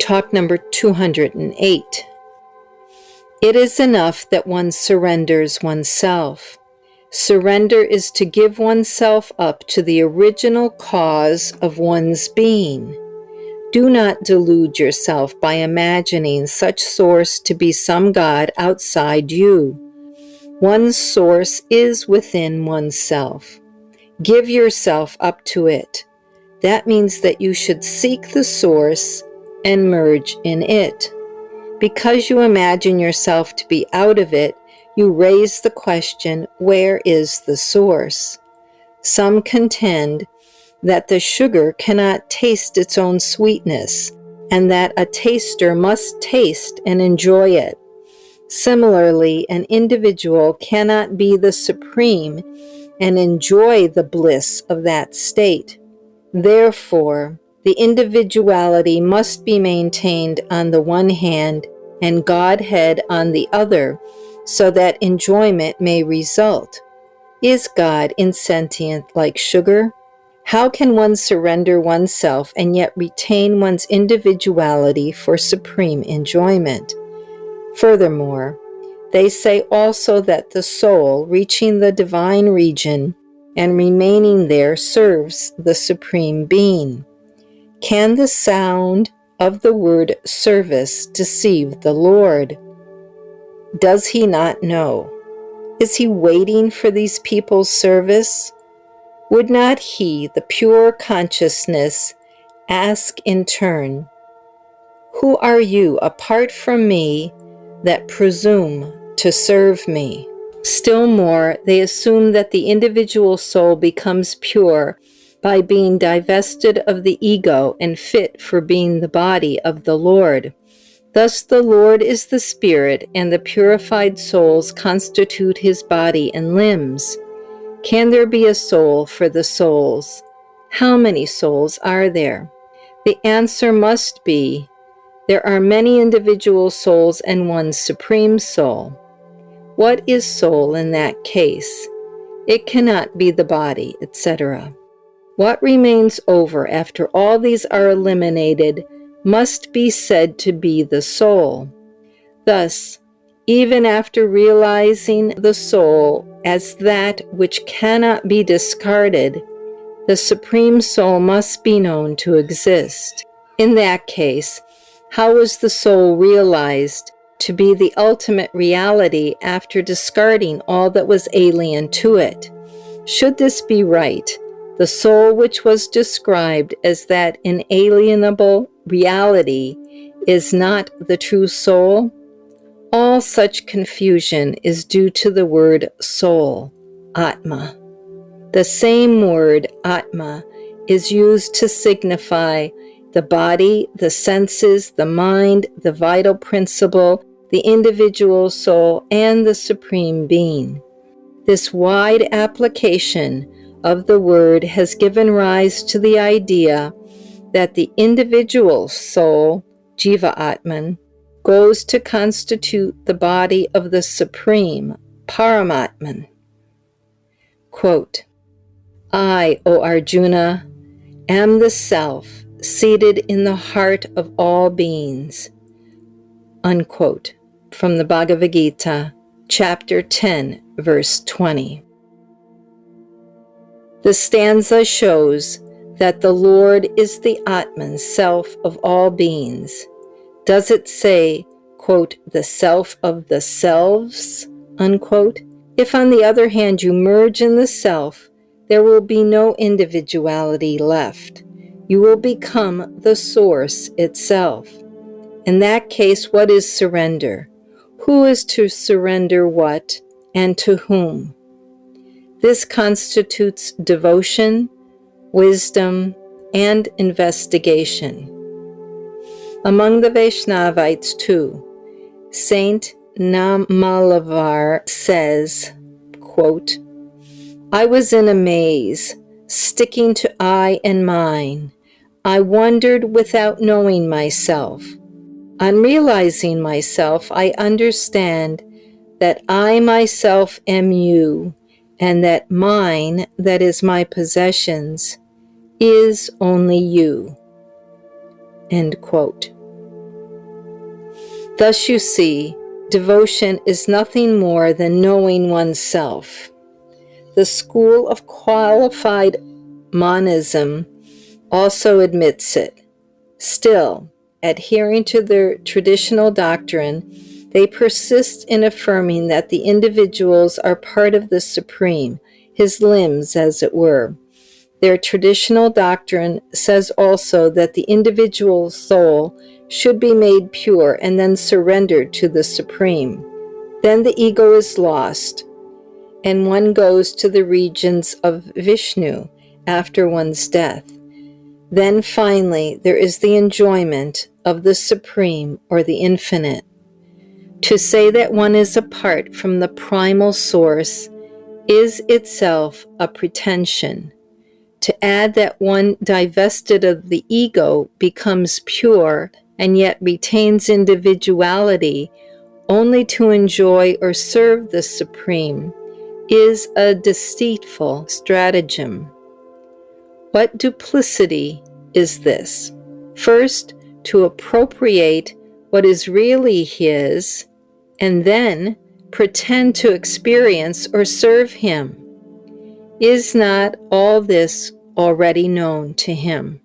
Talk number 208. It is enough that one surrenders oneself. Surrender is to give oneself up to the original cause of one's being. Do not delude yourself by imagining such source to be some God outside you. One's source is within oneself. Give yourself up to it. That means that you should seek the source and merge in it. Because you imagine yourself to be out of it, you raise the question, where is the source? Some contend that the sugar cannot taste its own sweetness, and that a taster must taste and enjoy it. Similarly, an individual cannot be the supreme and enjoy the bliss of that state. Therefore, the individuality must be maintained on the one hand and Godhead on the other, so that enjoyment may result. Is God insentient like sugar? How can one surrender oneself and yet retain one's individuality for supreme enjoyment? Furthermore, they say also that the soul, reaching the divine region and remaining there, serves the Supreme Being. Can the sound of the word service deceive the Lord? Does he not know? Is he waiting for these people's service? Would not he, the pure consciousness, ask in turn, "Who are you apart from me that presume to serve me?" Still more, they assume that the individual soul becomes pure by being divested of the ego and fit for being the body of the Lord. Thus the Lord is the Spirit, and the purified souls constitute his body and limbs. Can there be a soul for the souls? How many souls are there? The answer must be, there are many individual souls and one supreme soul. What is soul in that case? It cannot be the body, etc. What remains over after all these are eliminated must be said to be the soul. Thus, even after realizing the soul as that which cannot be discarded, the Supreme Soul must be known to exist. In that case, how is the soul realized to be the ultimate reality after discarding all that was alien to it? Should this be right, the soul which was described as that inalienable reality is not the true soul? All such confusion is due to the word soul, Atma. The same word, Atma, is used to signify the body, the senses, the mind, the vital principle, the individual soul, and the Supreme Being. This wide application of the word has given rise to the idea that the individual soul, Jiva Atman, goes to constitute the body of the Supreme, Paramatman. Quote, I, O Arjuna, am the Self, seated in the heart of all beings. Unquote. From the Bhagavad Gita, chapter 10, verse 20. The stanza shows that the Lord is the Atman, self of all beings. Does it say, quote, the self of the selves, unquote? If, on the other hand, you merge in the self, there will be no individuality left. You will become the source itself. In that case, what is surrender? Who is to surrender what, and to whom? This constitutes devotion, wisdom, and investigation. Among the Vaishnavites too, Saint Namalavar says, quote, I was in a maze, sticking to I and mine. I wandered without knowing myself. On realizing myself, I understand that I myself am you, and that mine, that is my possessions, is only you. End quote. Thus you see, devotion is nothing more than knowing oneself. The school of qualified monism also admits it. Still, adhering to their traditional doctrine, they persist in affirming that the individuals are part of the Supreme, his limbs, as it were. Their traditional doctrine says also that the individual soul should be made pure and then surrendered to the Supreme. Then the ego is lost, and one goes to the regions of Vishnu after one's death. Then finally, there is the enjoyment of the Supreme or the Infinite. To say that one is apart from the primal source is itself a pretension. To add that one divested of the ego becomes pure and yet retains individuality only to enjoy or serve the Supreme is a deceitful stratagem. What duplicity is this? First, to appropriate what is really his, and then pretend to experience or serve him. Is not all this already known to him?